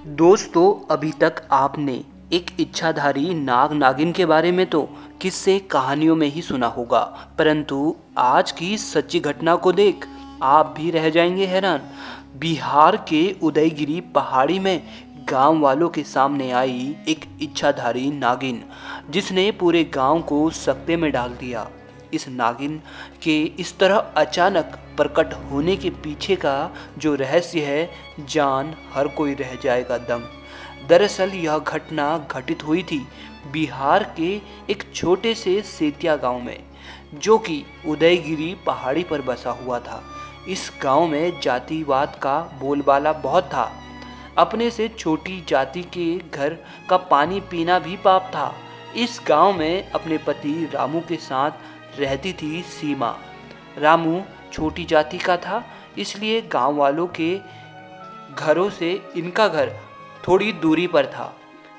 दोस्तों, अभी तक आपने एक इच्छाधारी नाग नागिन के बारे में तो किस्से कहानियों में ही सुना होगा, परंतु आज की सच्ची घटना को देख आप भी रह जाएंगे हैरान। बिहार के उदयगिरी पहाड़ी में गांव वालों के सामने आई एक इच्छाधारी नागिन, जिसने पूरे गांव को सकते में डाल दिया। इस नागिन के इस तरह अचानक प्रकट होने के पीछे का जो रहस्य है, जान हर कोई रह जाएगा दंग। दरअसल यह घटना घटित हुई थी बिहार के एक छोटे से सेतिया गांव में, जो कि उदयगिरी पहाड़ी पर बसा हुआ था। इस गांव में जातिवाद का बोलबाला बहुत था। अपने से छोटी जाति के घर का पानी पीना भी पाप था। इस गांव में अपने पति रामू के साथ रहती थी सीमा। रामू छोटी जाति का था, इसलिए गांव वालों के घरों से इनका घर थोड़ी दूरी पर था।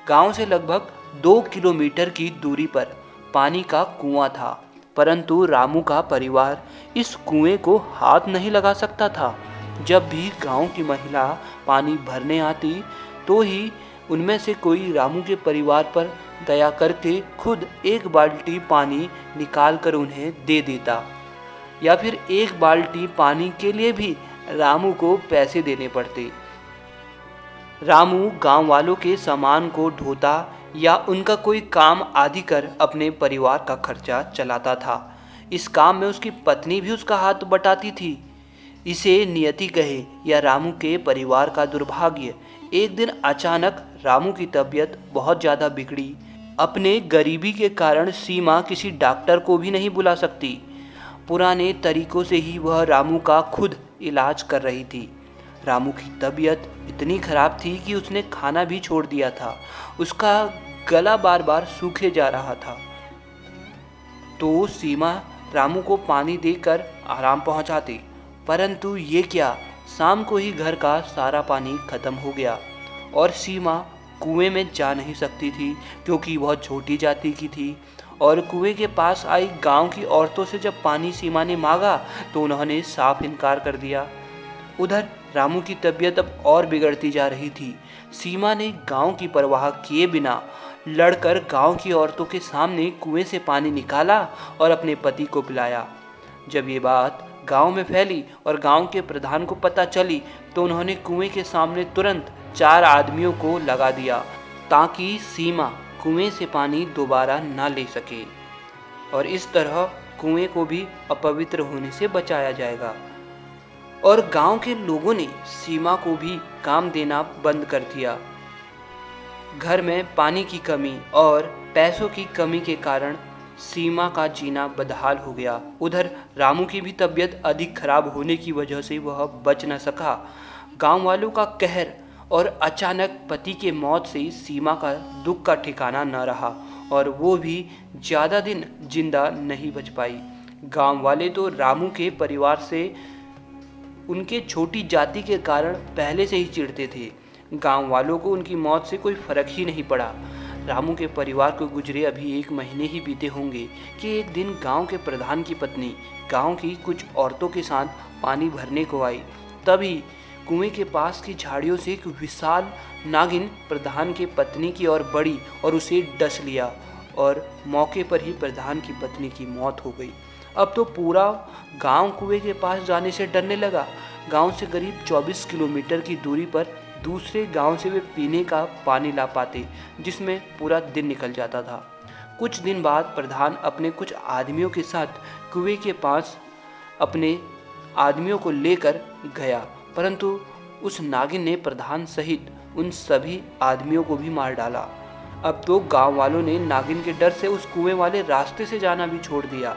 गांव से लगभग 2 किलोमीटर की दूरी पर पानी का कुआं था, परंतु रामू का परिवार इस कुएं को हाथ नहीं लगा सकता था। जब भी गांव की महिला पानी भरने आती, तो ही उनमें से कोई रामू के परिवार पर दया करके खुद एक बाल्टी पानी निकाल कर उन्हें दे देता, या फिर एक बाल्टी पानी के लिए भी रामू को पैसे देने पड़ते। रामू गांव वालों के सामान को ढोता या उनका कोई काम आदि कर अपने परिवार का खर्चा चलाता था। इस काम में उसकी पत्नी भी उसका हाथ बटाती थी। इसे नियति कहे या रामू के परिवार का दुर्भाग्य, एक दिन अचानक रामू की तबीयत बहुत ज़्यादा बिगड़ी। अपने गरीबी के कारण सीमा किसी डॉक्टर को भी नहीं बुला सकती। पुराने तरीकों से ही वह रामू का खुद इलाज कर रही थी। रामू की तबीयत इतनी खराब थी कि उसने खाना भी छोड़ दिया था। उसका गला बार बार सूखे जा रहा था, तो सीमा रामू को पानी देकर आराम पहुंचाती। परंतु ये क्या, शाम को ही घर का सारा पानी खत्म हो गया और सीमा कुएं में जा नहीं सकती थी, क्योंकि वह छोटी जाति की थी। और कुएं के पास आई गांव की औरतों से जब पानी सीमा ने मांगा, तो उन्होंने साफ इनकार कर दिया। उधर रामू की तबीयत अब और बिगड़ती जा रही थी। सीमा ने गांव की परवाह किए बिना लड़कर गांव की औरतों के सामने कुएं से पानी निकाला और अपने पति को पिलाया। जब ये बात गांव में फैली और गांव के प्रधान को पता चली, तो उन्होंने कुएं के सामने तुरंत 4 आदमियों को लगा दिया, ताकि सीमा कुएं से पानी दोबारा ना ले सके और इस तरह कुएं को भी अपवित्र होने से बचाया जाएगा। और गांव के लोगों ने सीमा को भी काम देना बंद कर दिया। घर में पानी की कमी और पैसों की कमी के कारण सीमा का जीना बदहाल हो गया। उधर रामू की भी तबीयत अधिक खराब होने की वजह से वह बच न सका। गांव वालों का कहर और अचानक पति के मौत से सीमा का दुख का ठिकाना न रहा और वो भी ज़्यादा दिन जिंदा नहीं बच पाई। गांव वाले तो रामू के परिवार से उनके छोटी जाति के कारण पहले से ही चिढ़ते थे। गांव वालों को उनकी मौत से कोई फर्क ही नहीं पड़ा। रामू के परिवार को गुजरे अभी 1 महीने ही बीते होंगे कि एक दिन गांव के प्रधान की पत्नी गांव की कुछ औरतों के साथ पानी भरने को आई। तभी कुएं के पास की झाड़ियों से एक विशाल नागिन प्रधान की पत्नी की ओर बढ़ी और उसे डस लिया और मौके पर ही प्रधान की पत्नी की मौत हो गई। अब तो पूरा गांव कुएं के पास जाने से डरने लगा। गांव से करीब 24 किलोमीटर की दूरी पर दूसरे गांव से वे पीने का पानी ला पाते, जिसमें पूरा दिन निकल जाता था। कुछ दिन बाद प्रधान अपने कुछ आदमियों के साथ कुएं के पास अपने आदमियों को लेकर गया, परंतु उस नागिन ने प्रधान सहित उन सभी आदमियों को भी मार डाला। अब तो गांव वालों ने नागिन के डर से उस कुएं वाले रास्ते से जाना भी छोड़ दिया।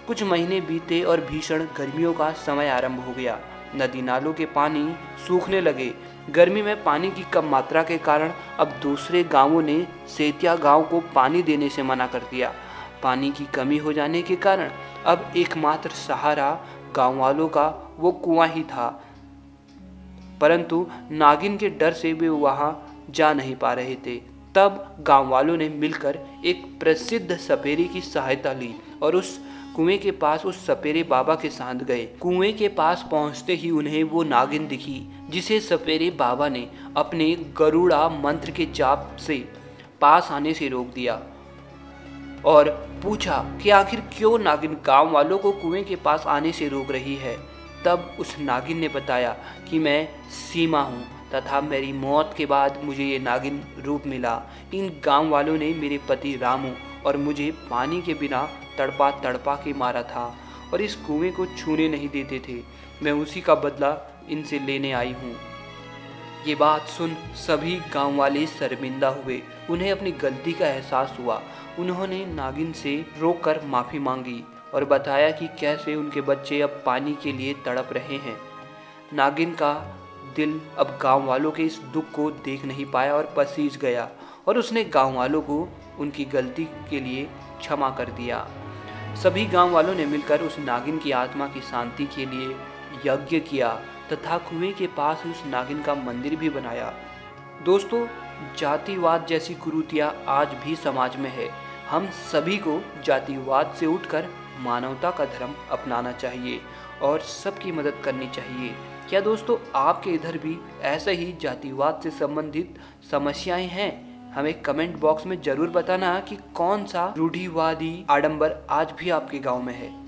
कुछ महीने बीते और भीषण गर्मियों का समय आरंभ हो गया। नदी नालों के पानी सूखने लगे। गर्मी में पानी की कम मात्रा के कारण अब दूसरे गांवों ने सेतिया गांव को पानी देने से मना कर दिया। पानी की कमी हो जाने के कारण अब एकमात्र सहारा गांव वालों का वो कुआं ही था, परंतु नागिन के डर से वे वहां जा नहीं पा रहे थे। तब गांव वालों ने मिलकर एक प्रसिद्ध सपेरे की सहायता ली और उस कुएं के पास उस सपेरे बाबा के साथ गए। कुएं के पास पहुंचते ही उन्हें वो नागिन दिखी, जिसे सपेरे बाबा ने अपने गरुड़ा मंत्र के जाप से पास आने से रोक दिया और पूछा कि आखिर क्यों नागिन गांव वालों को कुएं के पास आने से रोक रही है। तब उस नागिन ने बताया कि मैं सीमा हूँ तथा मेरी मौत के बाद मुझे ये नागिन रूप मिला। इन गांव वालों ने मेरे पति रामू और मुझे पानी के बिना तड़पा तड़पा के मारा था और इस कुएं को छूने नहीं देते थे। मैं उसी का बदला इनसे लेने आई हूँ। ये बात सुन सभी गांव वाले शर्मिंदा हुए। उन्हें अपनी गलती का एहसास हुआ। उन्होंने नागिन से रोककर माफ़ी मांगी और बताया कि कैसे उनके बच्चे अब पानी के लिए तड़प रहे हैं। नागिन का दिल अब गांव वालों के इस दुख को देख नहीं पाया और पसीज गया और उसने गांव वालों को उनकी गलती के लिए क्षमा कर दिया। सभी गांव वालों ने मिलकर उस नागिन की आत्मा की शांति के लिए यज्ञ किया तथा कुएं के पास उस नागिन का मंदिर भी बनाया। दोस्तों, जातिवाद जैसी कुरीतियां आज भी समाज में है। हम सभी को जातिवाद से उठकर मानवता का धर्म अपनाना चाहिए और सबकी मदद करनी चाहिए। क्या दोस्तों, आपके इधर भी ऐसे ही जातिवाद से संबंधित समस्याएं हैं? हमें कमेंट बॉक्स में जरूर बताना कि कौन सा रूढ़िवादी आडंबर आज भी आपके गांव में है।